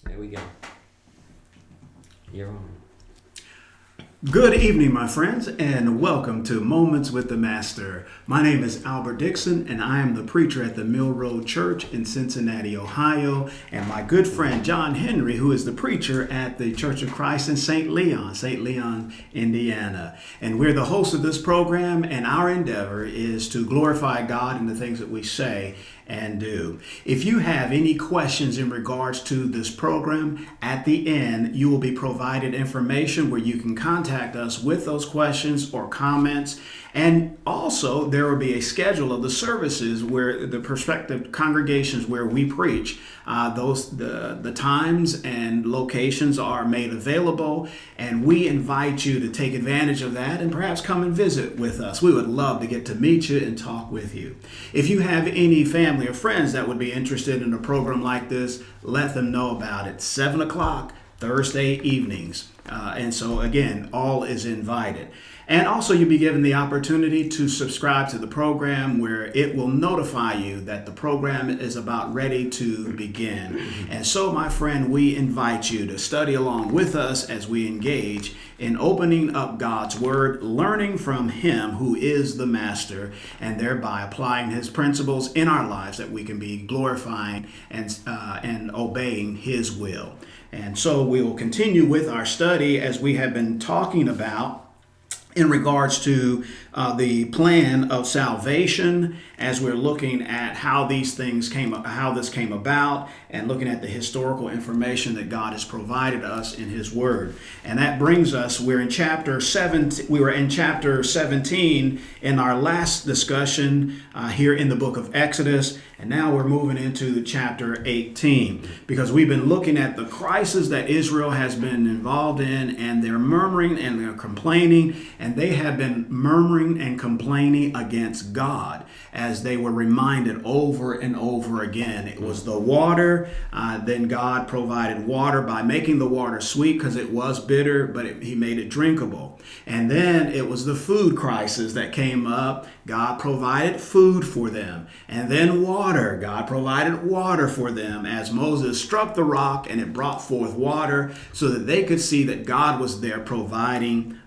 There we go. You're on. Good evening, my friends, and welcome to Moments with the Master. My name is Albert Dixon, and I am the preacher at the Mill Road Church in Cincinnati, Ohio. And my good friend John Henry, who is the preacher at the Church of Christ in St. Leon, Indiana. And we're the hosts of this program, and our endeavor is to glorify God in the things that we say and do. If you have any questions in regards to this program, at the end you will be provided information where you can contact us with those questions or comments. And also there will be a schedule of the services where the prospective congregations where we preach. The times and locations are made available, and we invite you to take advantage of that and perhaps come and visit with us. We would love to get to meet you and talk with you. If you have any family or friends that would be interested in a program like this, let them know about it. 7 o'clock Thursday evenings. And so again, all is invited. And also you'll be given the opportunity to subscribe to the program where it will notify you that the program is about ready to begin. And so, my friend, we invite you to study along with us as we engage in opening up God's Word, learning from Him who is the Master, and thereby applying His principles in our lives that we can be glorifying and obeying His will. And so we will continue with our study as we have been talking about in regards to the plan of salvation, as we're looking at how this came about, and looking at the historical information that God has provided us in His Word. And that brings us, we were in chapter 17 in our last discussion here in the book of Exodus, and now we're moving into chapter 18, because we've been looking at the crisis that Israel has been involved in, and they're murmuring and they're complaining, and they have been murmuring and complaining against God, as they were reminded over and over again. It was the water, then God provided water by making the water sweet because it was bitter, but He made it drinkable. And then it was the food crisis that came up. God provided food for them. And then water. God provided water for them as Moses struck the rock and it brought forth water so that they could see that God was there providing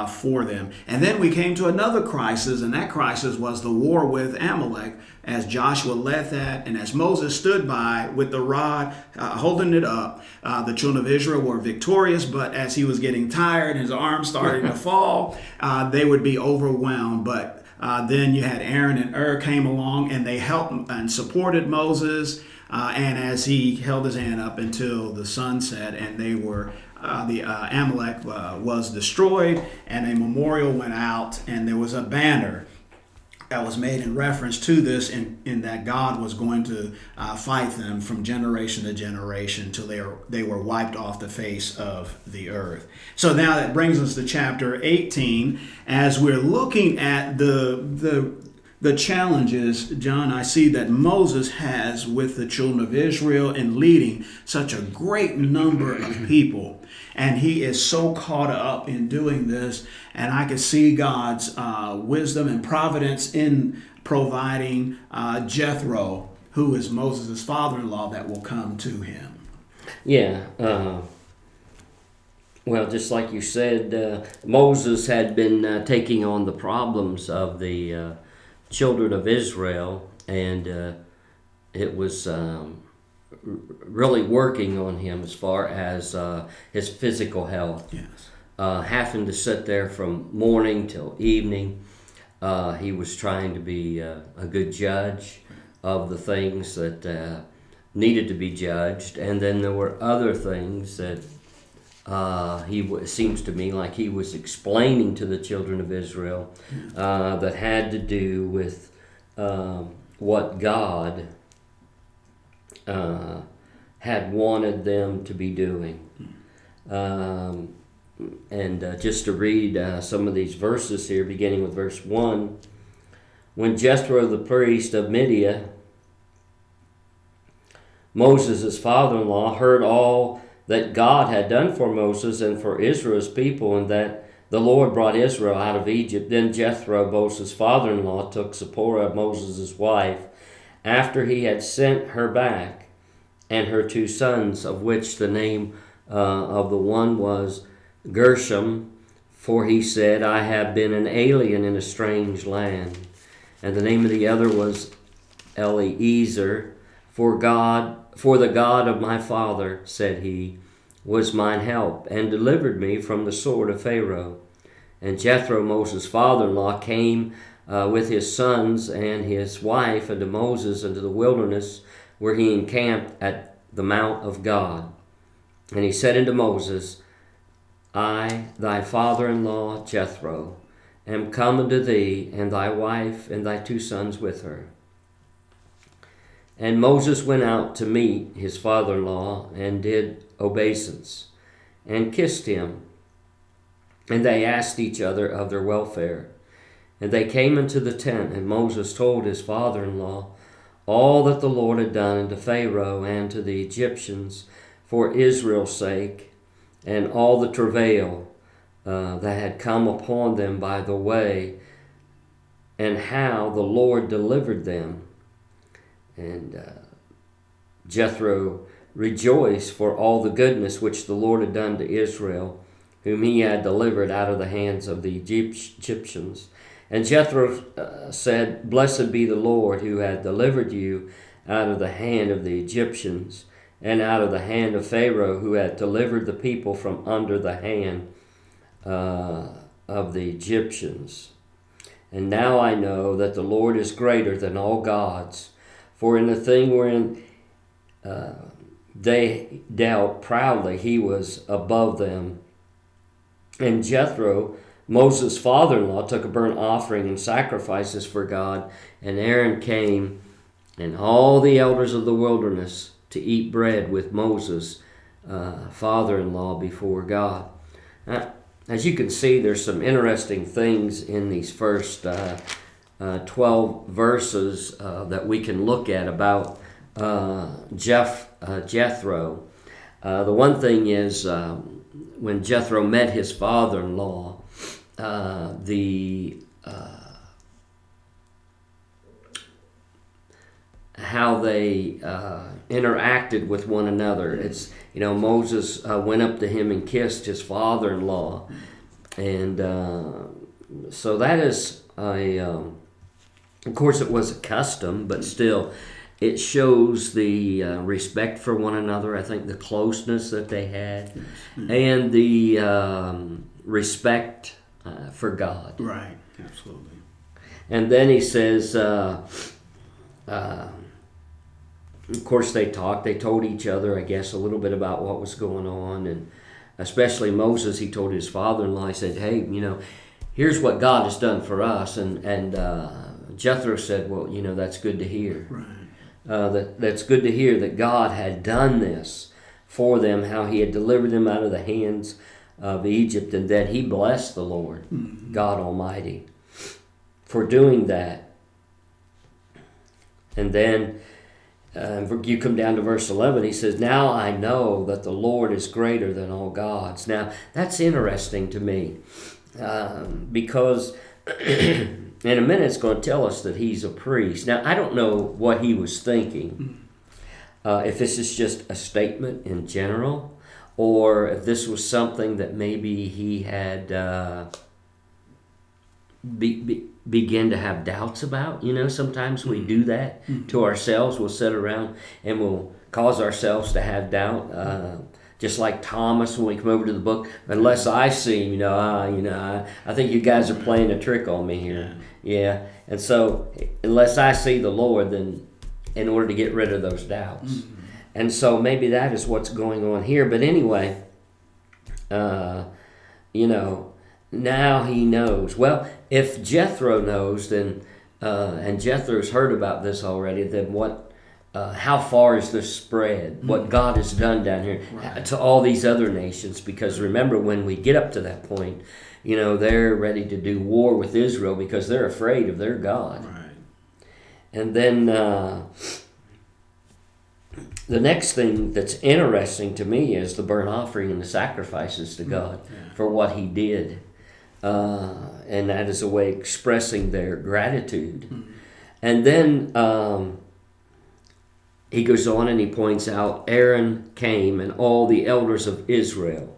for them. And then we came to another crisis, and that crisis was the war with Amalek, as Joshua led that, and as Moses stood by with the rod holding it up. The children of Israel were victorious, but as he was getting tired, his arms started to fall, they would be overwhelmed. But then you had Aaron and Ur came along, and they helped and supported Moses, and as he held his hand up until the sun set, and they were Amalek was destroyed, and a memorial went out, and there was a banner that was made in reference to this, in that God was going to fight them from generation to generation until they were wiped off the face of the earth. So now that brings us to chapter 18, as we're looking at the challenges, John, I see that Moses has with the children of Israel in leading such a great number of people. And he is so caught up in doing this. And I can see God's wisdom and providence in providing Jethro, who is Moses' father-in-law, that will come to him. Yeah. Well, just like you said, Moses had been taking on the problems of the children of Israel, and it was really working on him as far as his physical health. Yes. Having to sit there from morning till evening. He was trying to be a good judge of the things that needed to be judged, and then there were other things that seems to me like he was explaining to the children of Israel that had to do with what God had wanted them to be doing. And just to read some of these verses here, beginning with verse 1. When Jethro the priest of Midian, Moses' father-in-law, heard all that God had done for Moses and for Israel's people, and that the Lord brought Israel out of Egypt, then Jethro, Moses' father-in-law, took Zipporah, Moses' wife, after he had sent her back, and her 2 sons, of which the name of the one was Gershom, for he said, I have been an alien in a strange land. And the name of the other was Eliezer, for the God of my father, said he, was mine help, and delivered me from the sword of Pharaoh. And Jethro, Moses' father-in-law, came with his sons and his wife unto Moses into the wilderness, where he encamped at the mount of God. And he said unto Moses, I, thy father-in-law Jethro, am come unto thee, and thy wife and thy 2 sons with her. And Moses went out to meet his father-in-law, and did obeisance, and kissed him. And they asked each other of their welfare. And they came into the tent, and Moses told his father-in-law all that the Lord had done unto Pharaoh and to the Egyptians for Israel's sake, and all the travail that had come upon them by the way, and how the Lord delivered them. And Jethro rejoiced for all the goodness which the Lord had done to Israel, whom he had delivered out of the hands of the Egyptians. And Jethro said, Blessed be the Lord, who hath delivered you out of the hand of the Egyptians, and out of the hand of Pharaoh, who hath delivered the people from under the hand of the Egyptians. And now I know that the Lord is greater than all gods, for in the thing wherein they dealt proudly, he was above them. And Jethro, Moses' father-in-law, took a burnt offering and sacrifices for God, and Aaron came, and all the elders of the wilderness, to eat bread with Moses' father-in-law before God. Now, as you can see, there's some interesting things in these first 12 verses that we can look at about Jethro. The one thing is when Jethro met his father-in-law, how they interacted with one another. It's, Moses went up to him and kissed his father-in-law, and so that is of course it was a custom, but still it shows the respect for one another. I think the closeness that they had, and the respect for God. Right, absolutely. And then he says, of course they talked. They told each other, I guess, a little bit about what was going on, and especially Moses, he told his father-in-law, he said, hey, here's what God has done for us. And Jethro said, well, that's good to hear. Right. That's good to hear that God had done this for them, how he had delivered them out of the hands of Egypt, and that he blessed the Lord, God Almighty, for doing that. And then you come down to verse 11, he says, now I know that the Lord is greater than all gods. Now, that's interesting to me, because in a minute it's going to tell us that he's a priest. Now, I don't know what he was thinking, if this is just a statement in general, or if this was something that maybe he had begin to have doubts about. Sometimes we do that to ourselves. We'll sit around and we'll cause ourselves to have doubt. Just like Thomas, when we come over to the book, unless I see him, I think you guys are playing a trick on me here. Yeah. And so unless I see the Lord, then in order to get rid of those doubts. And so maybe that is what's going on here. But anyway, now he knows. Well, if Jethro knows, then and Jethro's heard about this already, then what? How far is this spread? What God has done down here to all these other nations? Because remember, when we get up to that point, they're ready to do war with Israel because they're afraid of their God. Right. And then the next thing that's interesting to me is the burnt offering and the sacrifices to God for what he did. And that is a way of expressing their gratitude. And then he goes on and he points out Aaron came and all the elders of Israel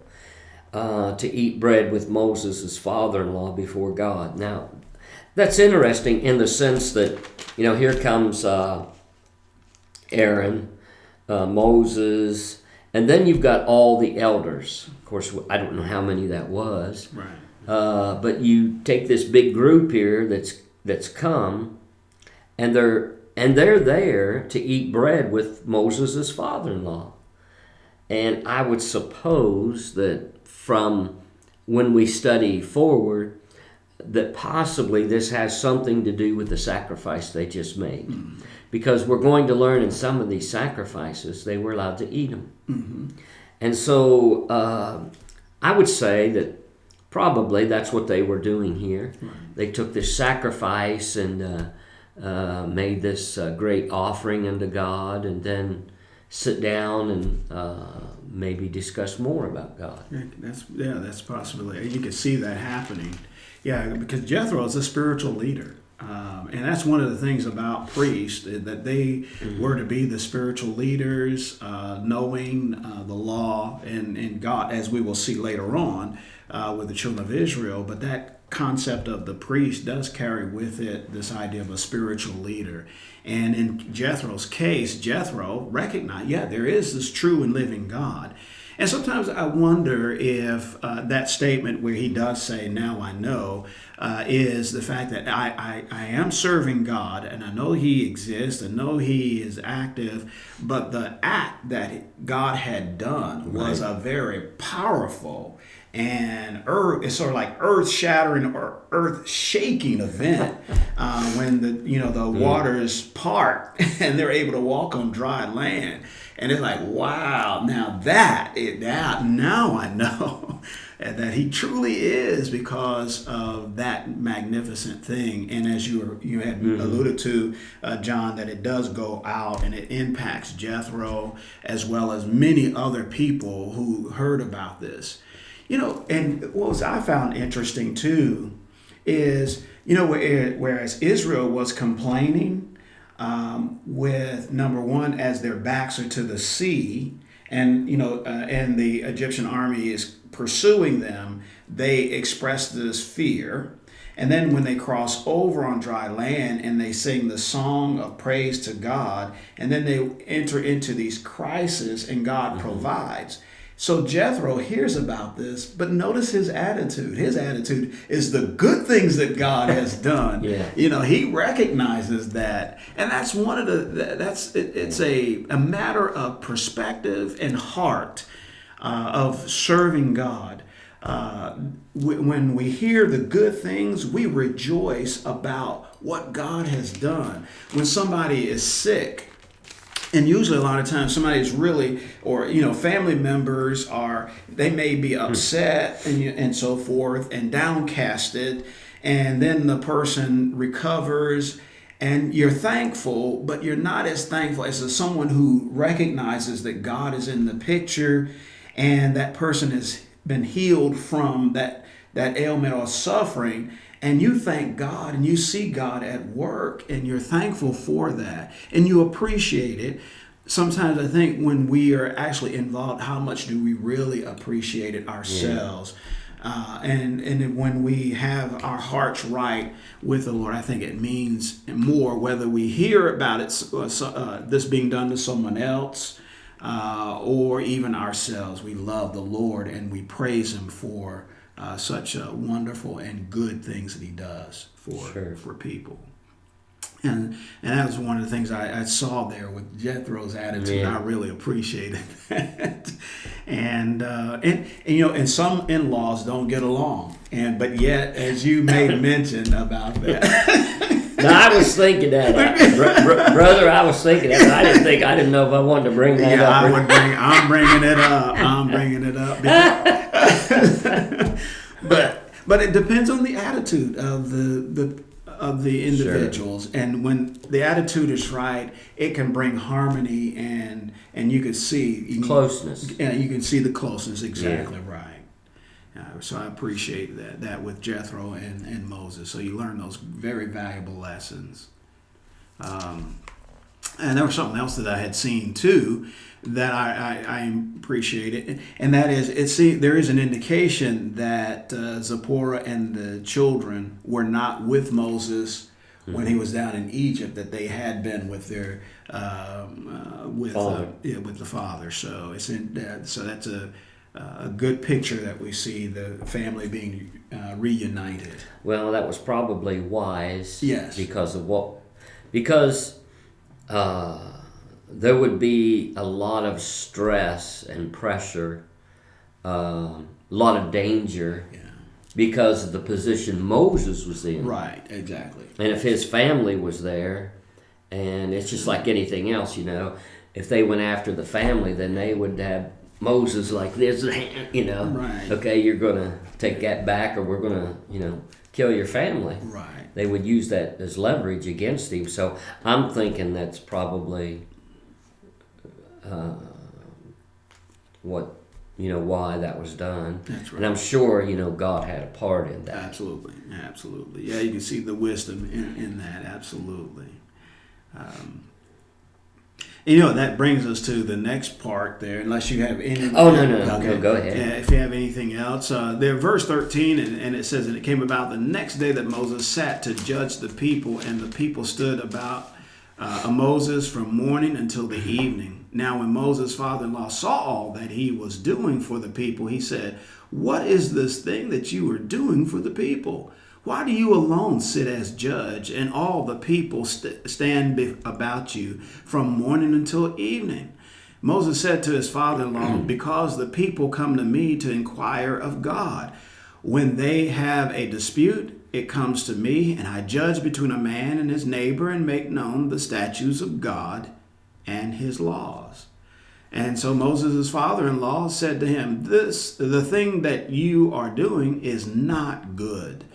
to eat bread with Moses, his father-in-law, before God. Now, that's interesting in the sense that, here comes Aaron, Moses, and then you've got all the elders. Of course, I don't know how many that was. Right. But you take this big group here that's come, and they're there to eat bread with Moses' father-in-law. And I would suppose that from when we study forward, that possibly this has something to do with the sacrifice they just made. Mm-hmm. Because we're going to learn in some of these sacrifices, they were allowed to eat them. Mm-hmm. And so I would say that probably that's what they were doing here. Right. They took this sacrifice and made this great offering unto God, and then sit down and maybe discuss more about God. That's possibly. You can see that happening. Yeah, because Jethro is a spiritual leader. And that's one of the things about priests, that they were to be the spiritual leaders, knowing the law and God, as we will see later on with the children of Israel. But that concept of the priest does carry with it this idea of a spiritual leader. And in Jethro's case, Jethro recognized, there is this true and living God. And sometimes I wonder if that statement where he does say, "Now I know," is the fact that I am serving God, and I know he exists, I know he is active, but the act that God had done was a very powerful and it's sort of like earth-shattering or earth-shaking event when the waters part and they're able to walk on dry land. And it's like, wow, now I know that he truly is, because of that magnificent thing. And as you had alluded to, John, that it does go out and it impacts Jethro as well as many other people who heard about this. And what I found interesting too is, whereas Israel was complaining with, number one, as their backs are to the sea, and and the Egyptian army is pursuing them, they express this fear. And then when they cross over on dry land and they sing the song of praise to God, and then they enter into these crises and God provides. So Jethro hears about this, but notice his attitude. His attitude is the good things that God has done. He recognizes that. And that's one of it's a matter of perspective and heart of serving God. When we hear the good things, we rejoice about what God has done. When somebody is sick, and usually a lot of times somebody is really, or family members they may be upset and so forth and downcasted, and then the person recovers and you're thankful, but you're not as thankful as someone who recognizes that God is in the picture and that person has been healed from that ailment or suffering. And you thank God and you see God at work and you're thankful for that and you appreciate it. Sometimes I think when we are actually involved, how much do we really appreciate it ourselves? And when we have our hearts right with the Lord, I think it means more whether we hear about it, this being done to someone else or even ourselves. We love the Lord and we praise Him for such wonderful and good things that He does for people. And that was one of the things I saw there with Jethro's attitude. I really appreciated that. And some in-laws don't get along, but yet, as you made mention about that. Now, I was thinking that, brother. I was thinking that. I didn't know if I wanted to bring that up. I'm bringing it up. I'm bringing it up. But it depends on the attitude of the individuals. Sure. And when the attitude is right, it can bring harmony and you can see closeness. You can see the closeness. Exactly right. So I appreciate that with Jethro and Moses. So you learn those very valuable lessons. And there was something else that I had seen too that I appreciated, and that is there is an indication that Zipporah and the children were not with Moses when he was down in Egypt, that they had been with their Father. with the father. So it's so that's a good picture that we see the family being reunited. Well, that was probably wise. Yes. Because there would be a lot of stress and pressure, a lot of danger, Yeah. because of the position Moses was in. Right. Exactly. And if his family was there, and it's just like anything else, if they went after the family, then they would have Moses like this, Right. okay, you're going to take that back, or we're going to, kill your family. Right. They would use that as leverage against him. So I'm thinking that's probably why that was done. That's right. And I'm sure, God had a part in that. Absolutely. Yeah, you can see the wisdom in that. Absolutely. That brings us to the next part there, unless you have any... Oh, no, Okay. No, go ahead. If you have anything else. There, verse 13, and it says, "And it came about the next day that Moses sat to judge the people, and the people stood about Moses from morning until the evening. Now when Moses' father-in-law saw all that he was doing for the people, he said, 'What is this thing that you are doing for the people? Why do you alone sit as judge, and all the people stand about you from morning until evening?' Moses said to his father-in-law, 'Because the people come to me to inquire of God. When they have a dispute, it comes to me, and I judge between a man and his neighbor and make known the statutes of God and his laws.' And so Moses' father-in-law said to him, 'The thing that you are doing is not good.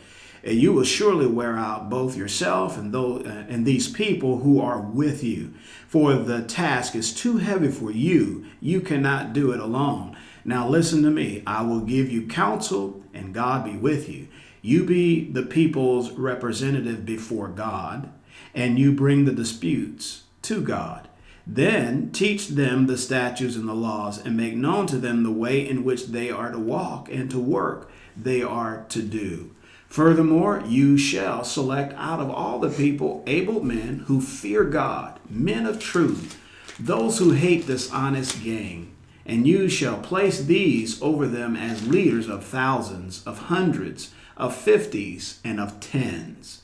You will surely wear out both yourself and these people who are with you. For the task is too heavy for you. You cannot do it alone. Now listen to me. I will give you counsel, and God be with you. You be the people's representative before God, and you bring the disputes to God. Then teach them the statutes and the laws, and make known to them the way in which they are to walk and to work they are to do. Furthermore, you shall select out of all the people able men who fear God, men of truth, those who hate dishonest gain. And you shall place these over them as leaders of thousands, of hundreds, of fifties, and of tens.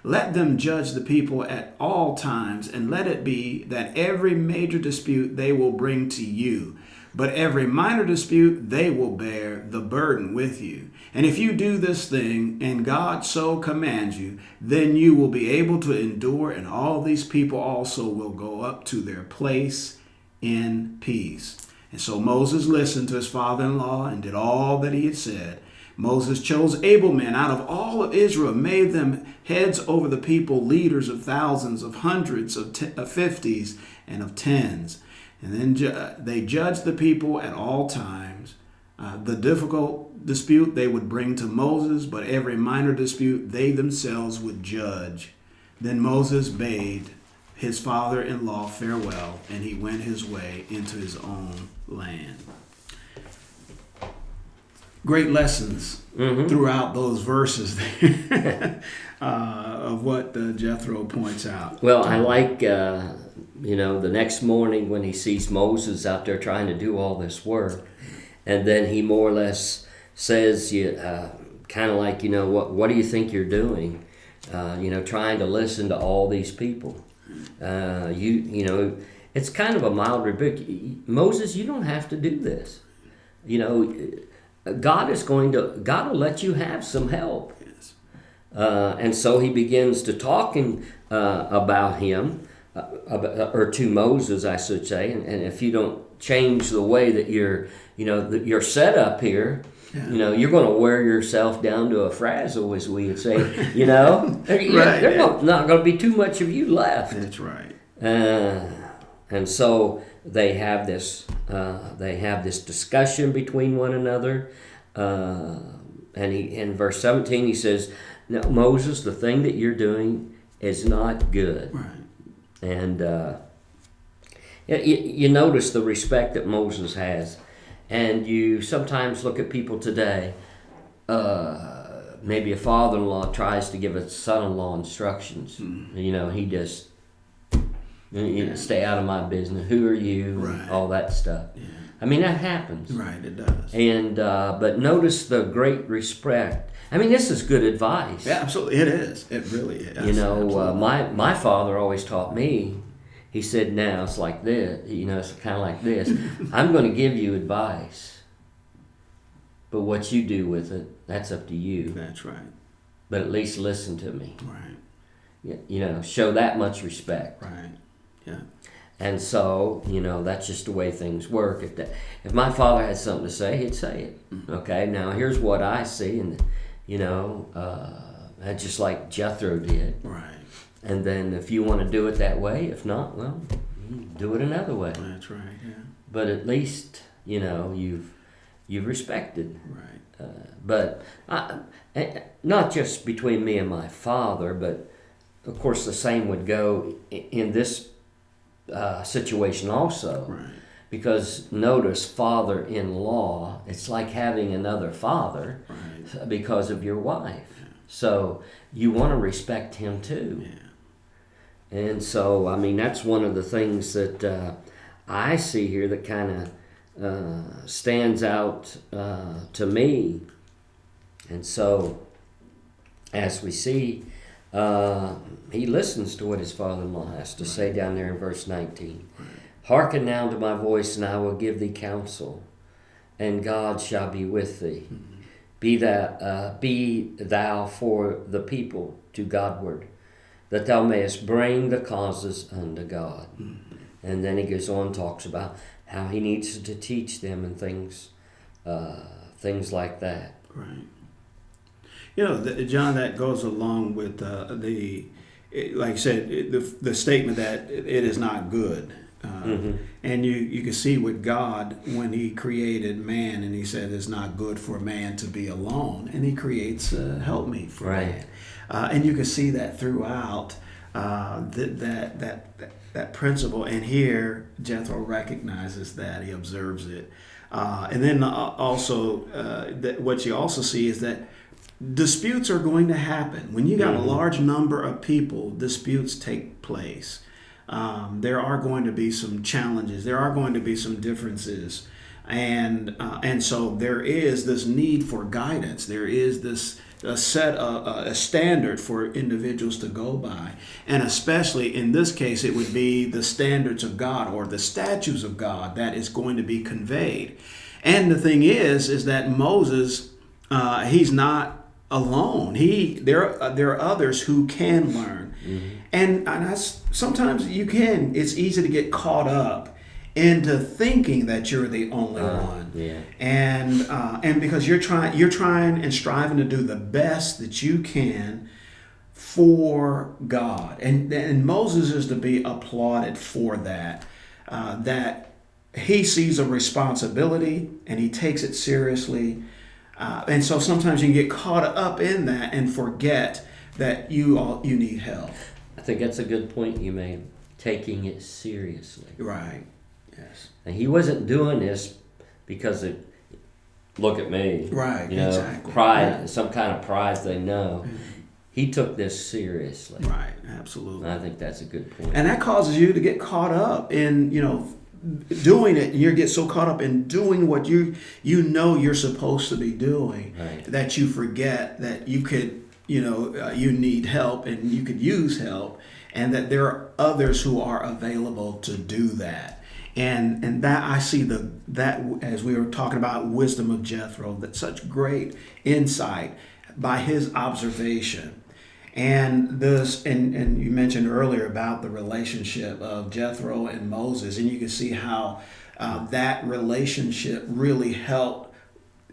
Let them judge the people at all times, and let it be that every major dispute they will bring to you, but every minor dispute they will bear the burden with you. And if you do this thing, and God so commands you, then you will be able to endure, and all these people also will go up to their place in peace.' And so Moses listened to his father-in-law and did all that he had said. Moses chose able men out of all of Israel, made them heads over the people, leaders of thousands, of hundreds, of fifties, and of tens. And then they judged the people at all times. The difficult dispute they would bring to Moses, but every minor dispute they themselves would judge. Then Moses bade his father-in-law farewell, and he went his way into his own land." Great lessons throughout those verses there, of what Jethro points out. Well, I like, the next morning when he sees Moses out there trying to do all this work, and then he more or less says, kind of like, what do you think you're doing? Trying to listen to all these people. It's kind of a mild rebuke. Moses, you don't have to do this. God will let you have some help. Yes. And so he begins to talking about him, or to Moses, I should say. And if you don't change the way that you're set up here, you're going to wear yourself down to a frazzle, as we would say. Right. There's not going to be too much of you left. That's right. And so they have this discussion between one another. And in verse 17 he says, "Now, Moses, the thing that you're doing is not good." Right. And You notice the respect that Moses has, and you sometimes look at people today. Maybe a father-in-law tries to give a son-in-law instructions. He just stay out of my business. Who are you? Right. And all that stuff. Yeah. I mean, that happens. Right, it does. And but notice the great respect. I mean, this is good advice. Yeah, absolutely. It is. It really is. My father always taught me. He said, "Now it's like this. It's kind of like this. I'm going to give you advice, but what you do with it, that's up to you. That's right. But at least listen to me. Right. Show that much respect." Right. Yeah. And so, that's just the way things work. If my father had something to say, he'd say it. Okay, now here's what I see, and just like Jethro did. Right. And then if you want to do it that way, if not, well, do it another way. That's right. Yeah. But at least you've respected. Right. But not just between me and my father, but of course the same would go in this situation also. Right. Because notice, father-in-law, it's like having another father. Right. Because of your wife. Yeah. So you want to respect him too. Yeah. And so, I mean, that's one of the things that I see here that kind of stands out to me. And so, as we see, he listens to what his father-in-law has to say down there in verse 19. Right. Hearken now to my voice, and I will give thee counsel, and God shall be with thee. Mm-hmm. Be thou for the people to Godward, that thou mayest bring the causes unto God. Mm-hmm. And then he goes on and talks about how he needs to teach them and things like that. Right. John, that goes along with like I said, the statement that it is not good. And you can see with God when he created man, and he said it's not good for man to be alone, and he creates a helpmeet for man. And you can see that throughout that principle. And here Jethro recognizes that, he observes it, and then also what you also see is that disputes are going to happen when you got a large number of people. Disputes take place. There are going to be some challenges. There are going to be some differences, and so there is this need for guidance. There is this a standard for individuals to go by, and especially in this case, it would be the standards of God or the statutes of God that is going to be conveyed. And the thing is that Moses, he's not alone. There are others who can learn. Mm-hmm. And sometimes it's easy to get caught up into thinking that you're the only one. Yeah. And because you're trying and striving to do the best that you can for God. And Moses is to be applauded for that. That he sees a responsibility and he takes it seriously. And so sometimes you can get caught up in that and forget that you need help. I think that's a good point you made, taking it seriously. Right, yes. And he wasn't doing this because look at me. Right, exactly. Pride, some kind of pride they know. Mm-hmm. He took this seriously. Right, absolutely. And I think that's a good point. And that causes you to get caught up in, doing it. You get so caught up in doing what you're supposed to be doing, right, that you forget that you could, you need help and you could use help, and that there are others who are available to do that. And that I see that as we were talking about wisdom of Jethro, that such great insight by his observation. And and you mentioned earlier about the relationship of Jethro and Moses, and you can see how that relationship really helped,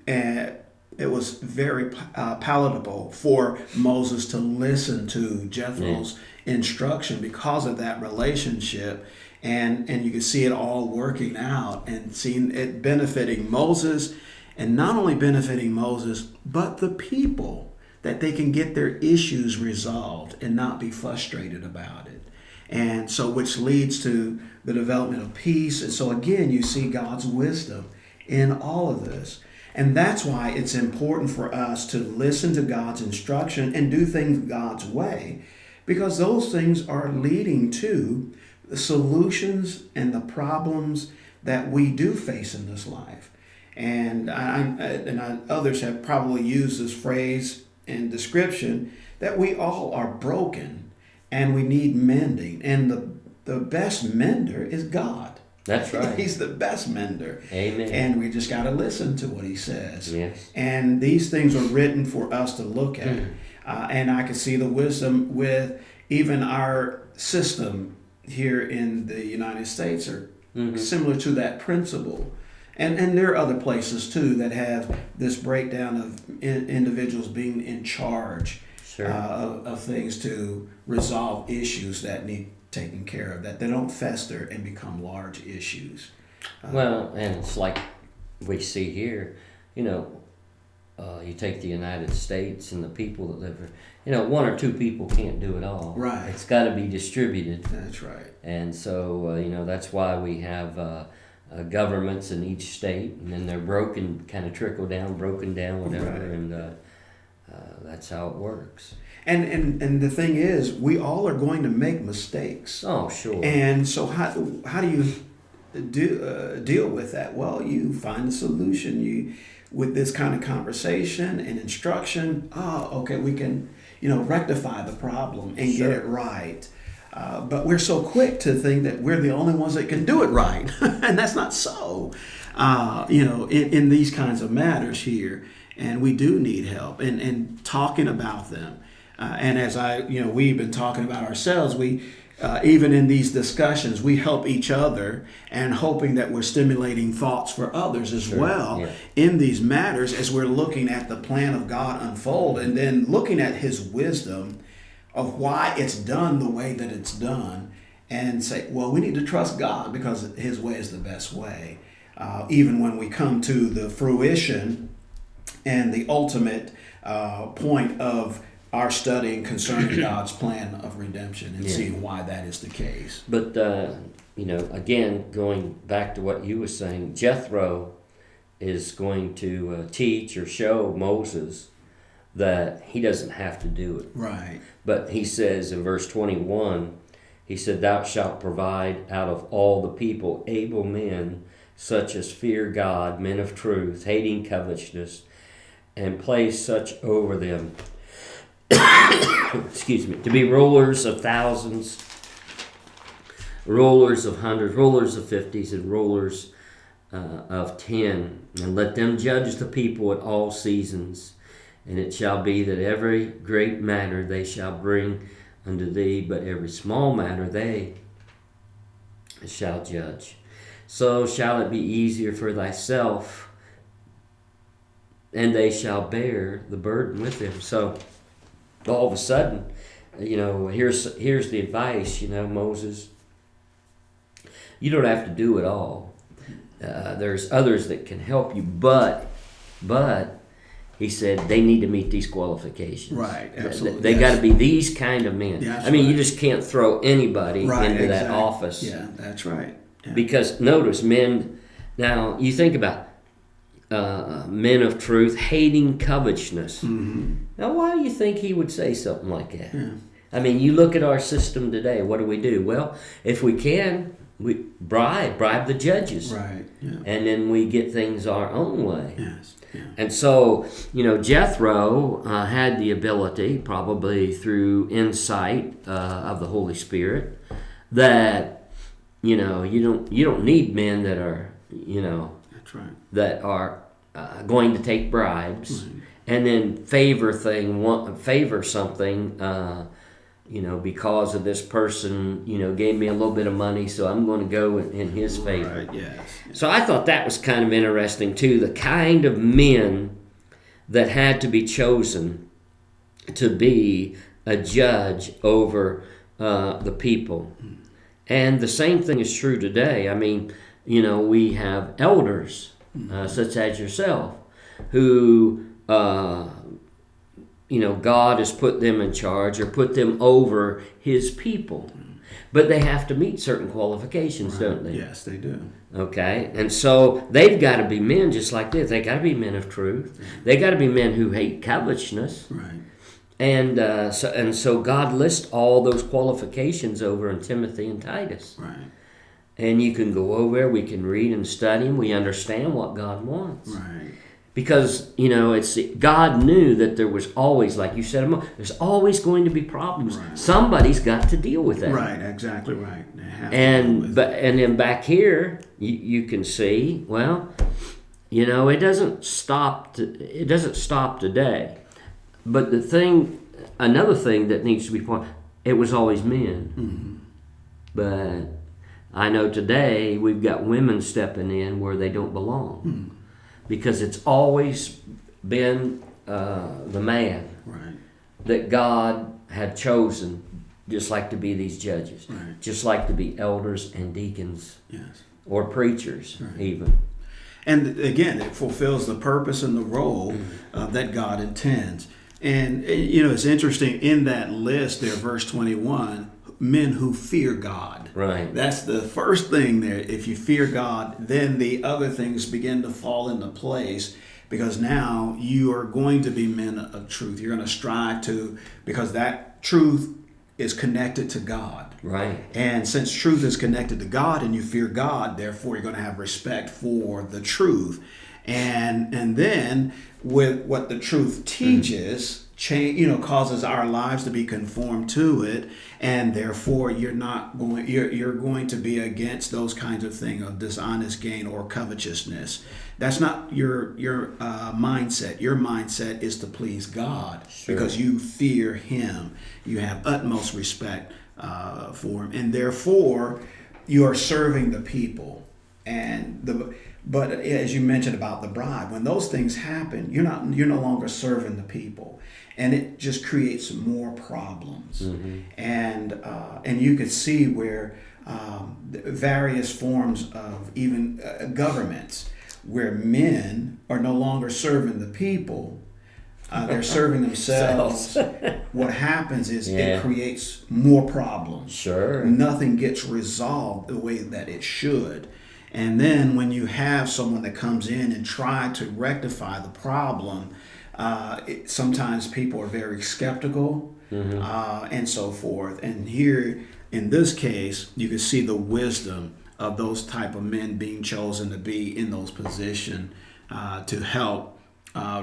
and it was very palatable for Moses to listen to Jethro's instruction because of that relationship, and you can see it all working out and seeing it benefiting Moses, and not only benefiting Moses but the people, that they can get their issues resolved and not be frustrated about it. And so, which leads to the development of peace. And so, again, you see God's wisdom in all of this. And that's why it's important for us to listen to God's instruction and do things God's way, because those things are leading to the solutions and the problems that we do face in this life. And others have probably used this phrase and description that we all are broken and we need mending. And the best mender is God. That's right. He's the best mender. Amen. And we just got to listen to what he says. Yes. And these things are written for us to look at. And I can see the wisdom with even our system here in the United States are similar to that principle. And there are other places too that have this breakdown of individuals being in charge of things to resolve issues that need taken care of, that they don't fester and become large issues. Well, and it's like we see here, you take the United States and the people that live there, one or two people can't do it all. Right. It's got to be distributed. That's right. And so, that's why we have governments in each state, and then they're broken down, whatever, Right. and that's how it works. And the thing is, we all are going to make mistakes. Oh, sure. And so how do you deal with that? Well, you find a solution. With this kind of conversation and instruction, okay, we can rectify the problem and get it right. But we're so quick to think that we're the only ones that can do it right, and that's not so. In these kinds of matters here, and we do need help and talking about them. And as we've been talking about ourselves, we even in these discussions, we help each other and hoping that we're stimulating thoughts for others as well in these matters as we're looking at the plan of God unfold and then looking at his wisdom of why it's done the way that it's done and say, well, we need to trust God because his way is the best way. Even when we come to the fruition and the ultimate point of our studying concerning God's plan of redemption and seeing why that is the case. But, again, going back to what you were saying, Jethro is going to teach or show Moses that he doesn't have to do it. Right. But he says in verse 21, he said, "Thou shalt provide out of all the people able men, such as fear God, men of truth, hating covetousness, and place such over them." Excuse me, to be rulers of thousands, rulers of hundreds, rulers of 50s, and rulers of 10. And let them judge the people at all seasons. And it shall be that every great matter they shall bring unto thee, but every small matter they shall judge. So shall it be easier for thyself, and they shall bear the burden with them. So all of a sudden, here's the advice, Moses. You don't have to do it all. There's others that can help you, but he said they need to meet these qualifications. Right, absolutely. They got to be these kind of men. Yeah, you just can't throw anybody into that office. Yeah, that's right. Yeah. Because notice, men, now you think about men of truth hating covetousness. Mm-hmm. Now, why do you think he would say something like that? Yeah. You look at our system today. What do? Well, if we can, we bribe the judges. Right. Yeah. And then we get things our own way. Yes. Yeah. And so, Jethro had the ability, probably through insight of the Holy Spirit, that you don't need men that are That's right. that are going to take bribes and then favor something. Because of this person, gave me a little bit of money, so I'm going to go in his favor. Right, yes. So I thought that was kind of interesting, too, the kind of men that had to be chosen to be a judge over the people. And the same thing is true today. We have elders, such as yourself, who... God has put them in charge or put them over his people. But they have to meet certain qualifications, don't they? Yes, they do. Okay, and so they've got to be men just like this. They got to be men of truth. They got to be men who hate covetousness. Right. And so God lists all those qualifications over in Timothy and Titus. Right. And you can go over there, we can read and study, and we understand what God wants. Right. Because, it's God knew that there was always, like you said, there's always going to be problems. Right. Somebody's got to deal with that. Right, exactly right. They have to And deal with and then back here, you can see, it doesn't stop today. But another thing that needs to be pointed, it was always men. Mm-hmm. But I know today we've got women stepping in where they don't belong. Mm-hmm. Because it's always been the man Right. that God had chosen, just like to be these judges, Right. just like to be elders and deacons, Yes. or preachers, Right. even. And again, it fulfills the purpose and the role that God intends. And, it's interesting in that list there, verse 21, men who fear God. Right. That's the first thing there. If you fear God, then the other things begin to fall into place, because now you are going to be men of truth. You're going to strive to, because that truth is connected to God. Right. And since truth is connected to God and you fear God, therefore you're going to have respect for the truth. And then with what the truth teaches, causes our lives to be conformed to it, and therefore you're going to be against those kinds of things of dishonest gain or covetousness. That's not your mindset. Your mindset is to please God. Sure. Because you fear Him. You have utmost respect for Him, and therefore you are serving the people. But as you mentioned about the bride, when those things happen, you're no longer serving the people, and it just creates more problems. Mm-hmm. And you could see where various forms of even governments, where men are no longer serving the people, they're serving themselves. What happens is it creates more problems. Sure. Nothing gets resolved the way that it should. And then when you have someone that comes in and try to rectify the problem, sometimes people are very skeptical, and so forth. And here, in this case, you can see the wisdom of those type of men being chosen to be in those positions to help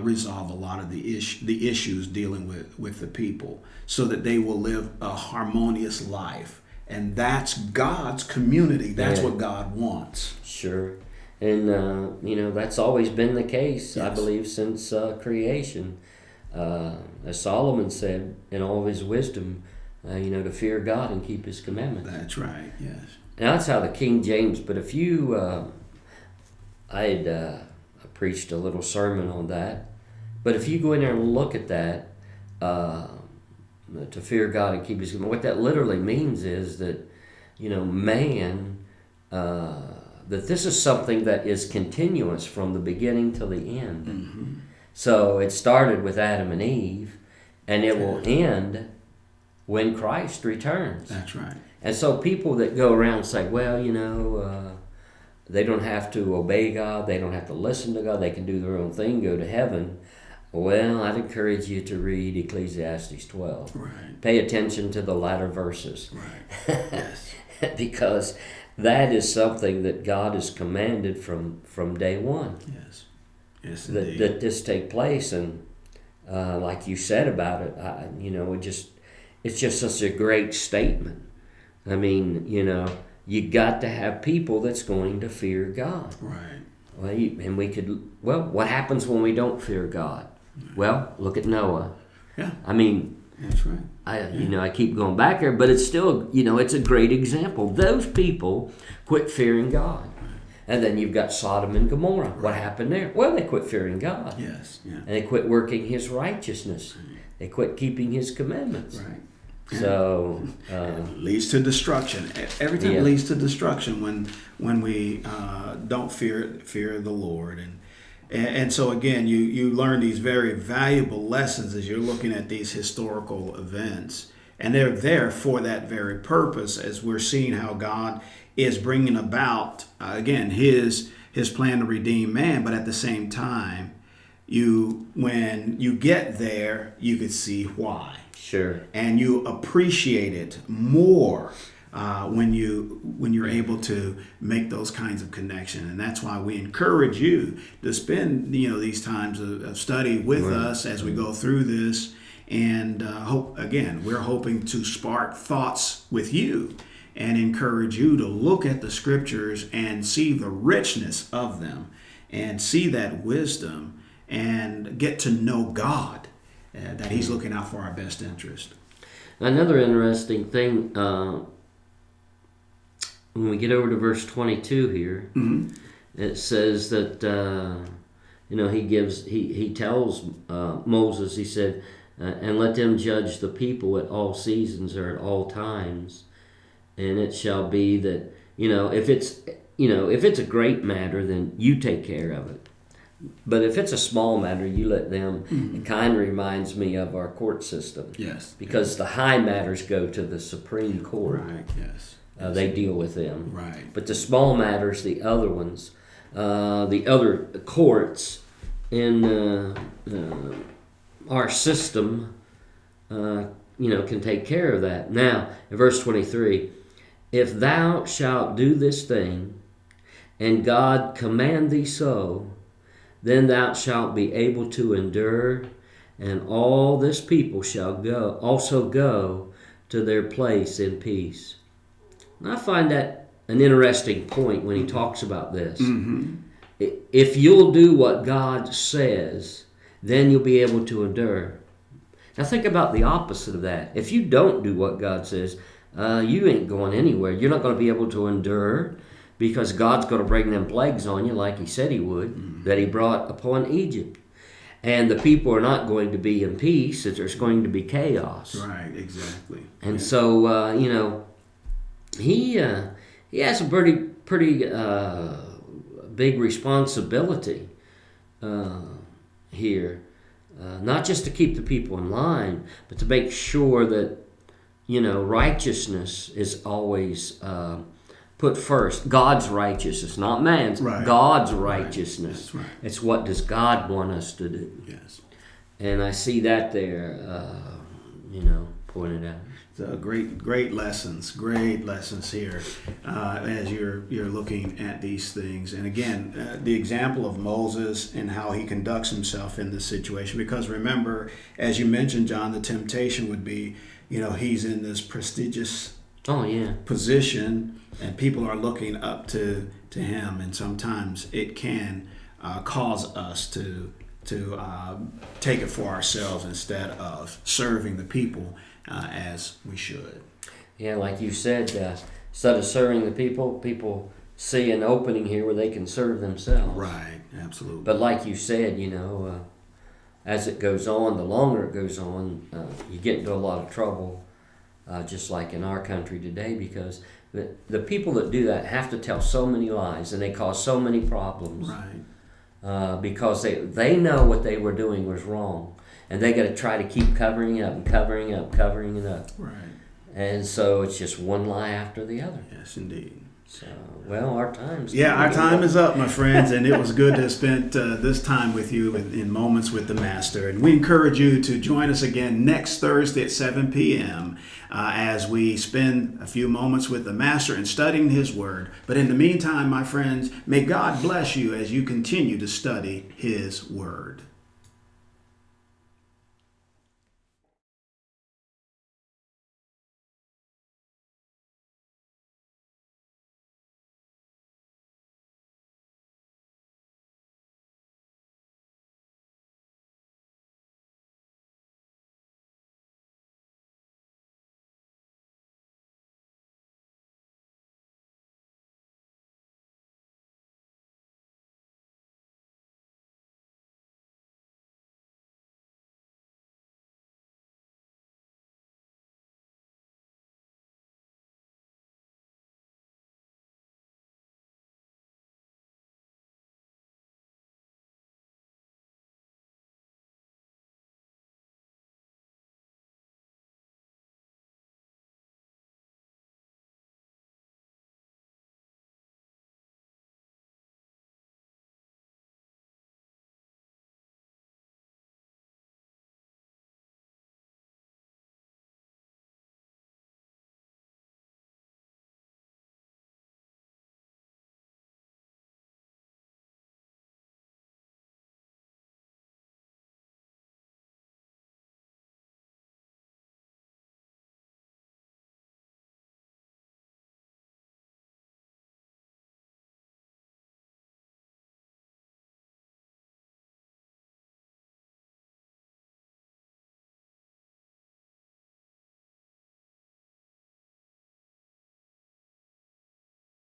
resolve a lot of the issues dealing with the people, so that they will live a harmonious life. And that's God's community. That's what God wants. Sure. And, that's always been the case, yes. I believe, since creation. As Solomon said, in all of his wisdom, to fear God and keep His commandments. That's right, yes. Now, that's how the King James, but if you, I preached a little sermon on that, but if you go in there and look at that, to fear God and keep His commandments, what that literally means is that, man, that this is something that is continuous from the beginning till the end. Mm-hmm. So it started with Adam and Eve, and it will end when Christ returns. That's right. And so people that go around and say, well, they don't have to obey God, they don't have to listen to God, they can do their own thing, go to heaven. Well, I'd encourage you to read Ecclesiastes 12. Right. Pay attention to the latter verses. Right. Yes. Because that is something that God has commanded from day one. Yes. Yes, indeed. That this take place, and like you said about it, it's just such a great statement. I mean, you got to have people that's going to fear God. Right. Well, what happens when we don't fear God? Well, look at Noah. Yeah. I mean, that's right. I keep going back there, but it's still, it's a great example. Those people quit fearing God. And then you've got Sodom and Gomorrah. Right. What happened there? Well, they quit fearing God. Yes. Yeah. And they quit working His righteousness. Right. They quit keeping His commandments. Right. So it leads to destruction. Everything leads to destruction when we don't fear the Lord. And so again, you learn these very valuable lessons as you're looking at these historical events. And they're there for that very purpose, as we're seeing how God is bringing about, again, his plan to redeem man. But at the same time, when you get there, you could see why. Sure. And you appreciate it more when you're able to make those kinds of connections. And that's why we encourage you to spend these times of study with us as we go through this. And we're hoping to spark thoughts with you and encourage you to look at the scriptures and see the richness of them and see that wisdom and get to know God, that he's looking out for our best interest. Another interesting thing, when we get over to verse 22 here, it says that, he tells Moses, he said, and let them judge the people at all seasons or at all times. And it shall be that, if it's a great matter, then you take care of it. But if it's a small matter, you let them. It kind of reminds me of our court system. Yes. Because the high matters go to the Supreme Court. Right, yes. They deal with them. Right. But the small matters, the other ones, the other courts in our system, can take care of that. Now, in verse 23, if thou shalt do this thing, and God command thee so, then thou shalt be able to endure, and all this people shall also go to their place in peace. And I find that an interesting point when he talks about this. If you'll do what God says, then you'll be able to endure. Now think about the opposite of that. If you don't do what God says, you ain't going anywhere. You're not going to be able to endure, because God's going to bring them plagues on you like he said he would, that he brought upon Egypt. And the people are not going to be in peace. There's going to be chaos. Right, exactly. And so, he has a pretty big responsibility here. Not just to keep the people in line, but to make sure that, righteousness is always put first. God's righteousness, not man's. Right. God's righteousness. Right. It's what does God want us to do. Yes. And I see that there, pointed out. So great lessons here as you're looking at these things. And again, the example of Moses and how he conducts himself in this situation. Because remember, as you mentioned, John, the temptation would be, he's in this prestigious position, and people are looking up to him, and sometimes it can cause us to take it for ourselves instead of serving the people as we should. Yeah, like you said, instead of serving the people see an opening here where they can serve themselves. Right, absolutely. But like you said, as it goes on, the longer it goes on, you get into a lot of trouble, just like in our country today, because the people that do that have to tell so many lies, and they cause so many problems. Right. Because they know what they were doing was wrong. And they got to try to keep covering it up and covering it up. Right. And so it's just one lie after the other. Yes, indeed. So, our time's our time is up, my friends, and it was good to spend this time with you in Moments with the Master. And we encourage you to join us again next Thursday at 7 p.m. As we spend a few moments with the Master and studying His Word. But in the meantime, my friends, may God bless you as you continue to study His Word.